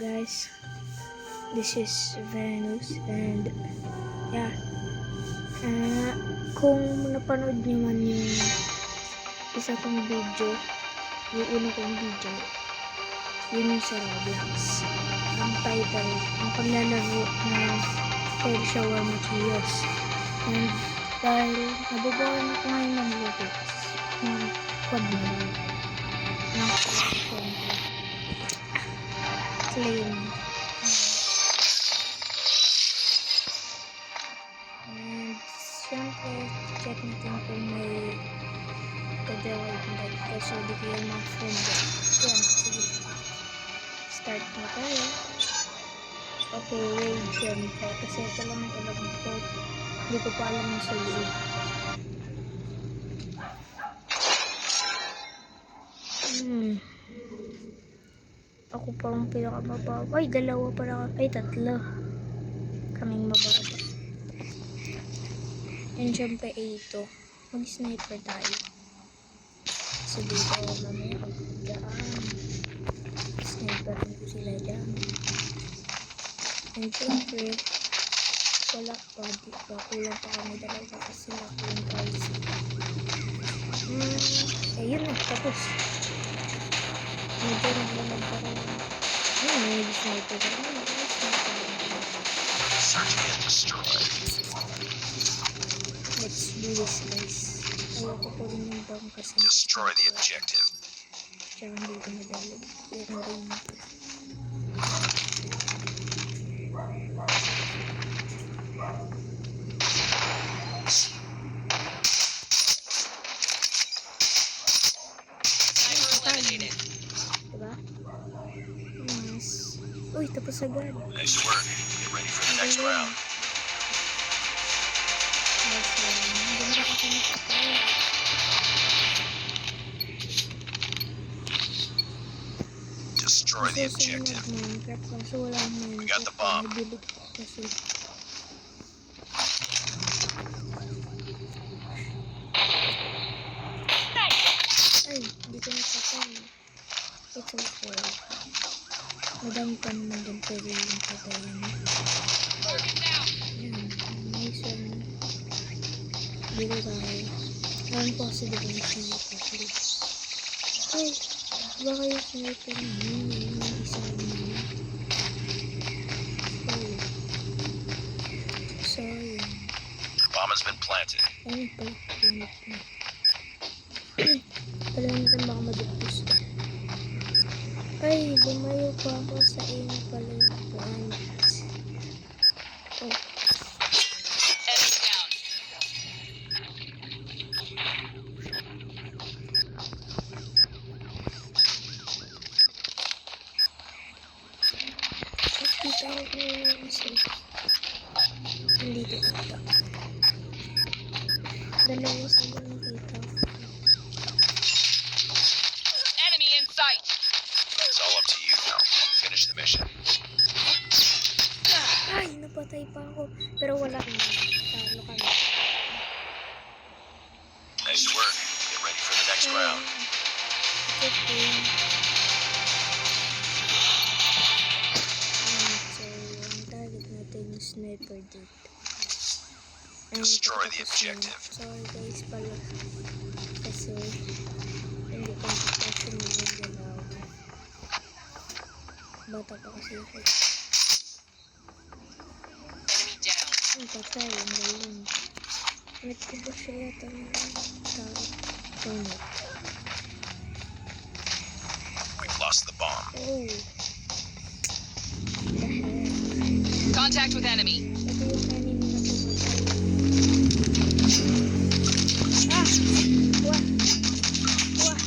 guys? This is Venus and yeah. Kung napanood niyo man yung isa kong video, yung una kong video, yun yung sa Roblox. Ang title, ang paglalaro ng Cold Shower Makios. And dahil nabubuhay na ko ngayon ng Roblox, ng quad na lang. Ng Flame. And syempre, check natin kung may kagawad na kasi di ko yung mga friend ko. Yan, sige. Start na tayo. Okay, wait, syempre. Kasi ito lang ang alam ko. Hindi ko pa alam yung sa'yo. Ako parang pinakamababa. Ay, dalawa para. Ay, tatlo. Kaming mababa. And syempre, ito. Mag-sniper tayo. So, dito mamaya ako daan. Sniperin ko sila dyan. And syempre, wala pa. Di pa. Kulang pa kami dalawa kasi sila yung price. Ayun na. Tapos. Medyo naglalag pa rin. May sniper ka rin. Let's do this, guys. Ayoko ko rin yung bomb kasi Destroy the objective. tsaka hindi ko nadalag. Pero rin ito. Diba? Yes. Uy, tapos agad. Nice work. Get ready for the next round. Destroy the objective. We got the bomb. Ay, hindi ko napatay. It's okay. Madami pa naman din pwede yung patayin. Yan, nice one. Dito tayo. Ang positive yung sniper. Ay, baka yung sniper na yun. Yung isa naman. So, yun. Bomb has been planted. Ayun pala, tunit na. Alam natin baka madugtos ka. Ay, bumayo pa ako sa inyo pala yung plant. Oh. Enemy down. Nakita ko yung isa. Nandito ata. Dalawa sila nakita ko. Enemy in sight. It's all up to you now. Finish the mission. Ay, napatay pa ako. Pero wala na. Talo kami. Nice work. Get ready for the next round. Okay. So, ang target natin yung sniper dito. Destroy the objective. Sorry guys pala. Kasi hindi ko kasi nilagalaw. Bata pa kasi ako. Enemy down. Ang patay, ang galing. Nagkubo siya yata ng tao. Tunit. We've lost the bomb. Oh. Contact with enemy. Ito yung enemy na pumatay. Ah! Wah! Wah!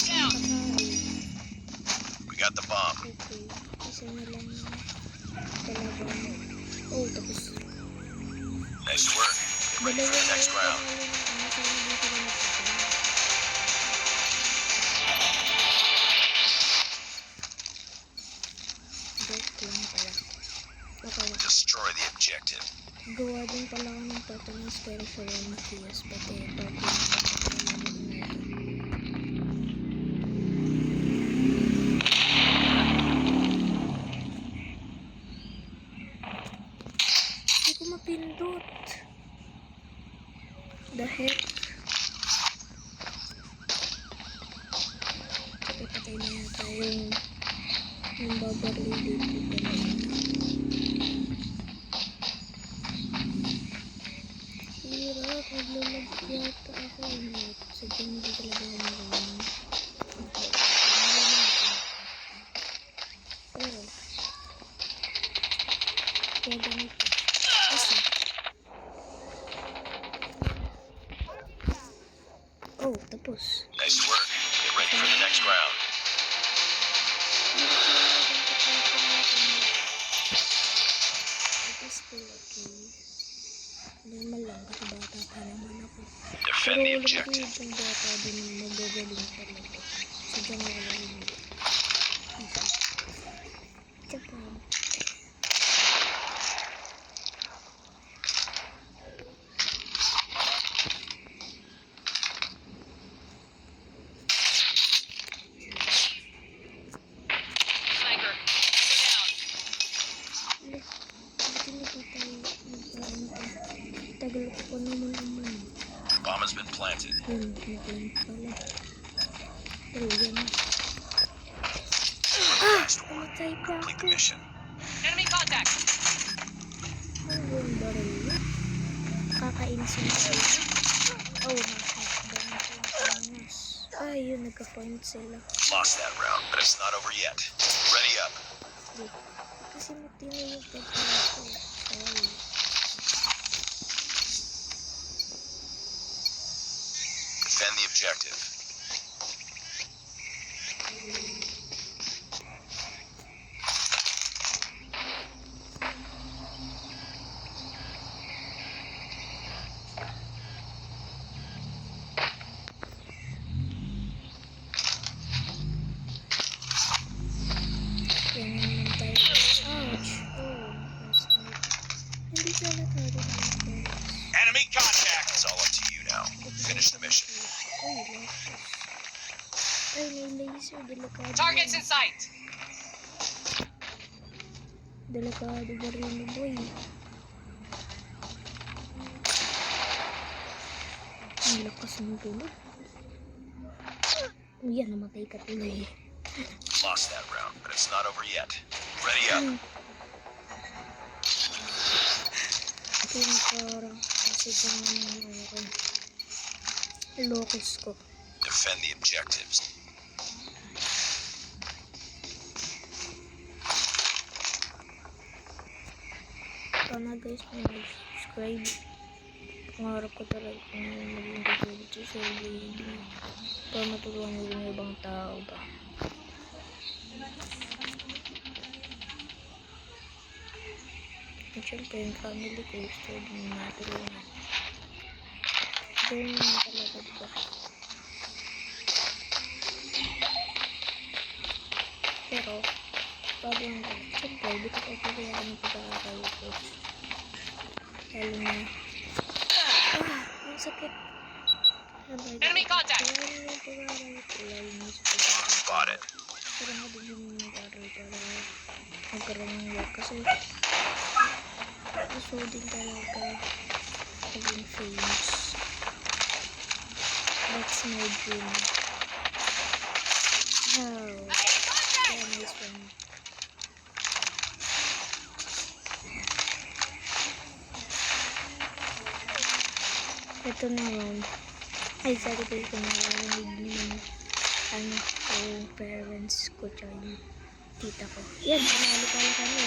Down. Patay. We got the bomb. Okay. Isa na lang talaga. Oh, tapos. Nice work. Get ready for the next round. Destroy the objective. Gawa din pala ako ng patterns pero sa yung Makias pati patterns. Yung babaril dito kanina. Hirap, naglalag yata ako. Sadyang hindi talaga ako magaling. Pero, kaya ganito. Kasi, oh, tapos. Nice work. Get ready for the next round. It is still okay. Normal lang kasi bata pa naman ako. Defend the Pero objective. yung bata din magagaling talaga. Sadyang ako lang hindi. Tsaka, Sniper. Go down. buti na po tayo nagparaan pa. Tagal ko pa naman naman. Bomb has been planted. Yun, naglang pala. Pero yan na. Last one. Namatay pa Complete ako. the mission. Enemy contact. Ang buong baril yun. Kakainis yung baril. Oh, nakakaganas. Ay, yun, nagka-point sila. Lost that round, but it's not over yet. Ready up. Wait, kasi matino yung pagkakas ko. Sorry. Defend the objective. Yan na naman tayo. Ouch! Oh, first night. Hindi pala tayo ng Enemy contact. It's all up to you now. Finish the mission. Ay, lapis. Ay, may laser. Delikado. Targets in sight. Delikado ba rin mo, boy? Ang lakas ng tulog. Yan, namatay ka tuloy. Lost that round, but it's not over yet. Ready up. Ito yung parang kasi bang naman locus ko. Defend the objectives. Sana guys, mag-subscribe. Pangarap ko talaga kung maging video dito sa video. Para matulungan mo yung ibang tao ba. At syempre yung family ko gusto din matulungan. Ganyan naman talaga diba. Pero, bago ang syempre, di ko papabayaan yung pag-aaral ko. Lalo na, ang sakit. Enemy contact. Kailangan yung pag-aaral ko, lalo na sa pag-aaral. Spotted. Pero nga din yung mag-aaral para magkaroon ng work kasi gusto din talaga maging famous. That's my dream. Wow. Kaya nice one. Ito naman. Ay, sorry ko kung narinig ng yung parents ko tsaka yung tita ko. Yan, panalo pala kami.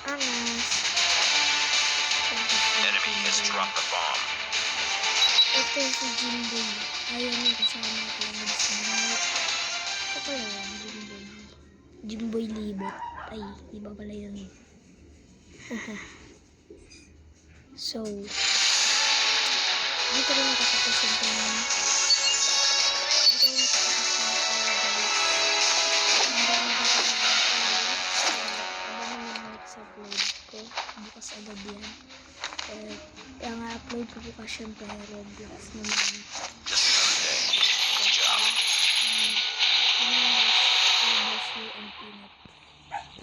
Angas. Enemy has dropped the bomb. Ito si Jimboy. Ayaw yung kasama ko yung mag-snap. Ito pala yung Jimboy. Jimboy libot. Ay, iba pala yun. So, dito rin nakatapos yung tanong. Dito rin nakatapos yung upload ko. Bukas agad yan. Kaya nga upload ko bukas yung Roblox naman.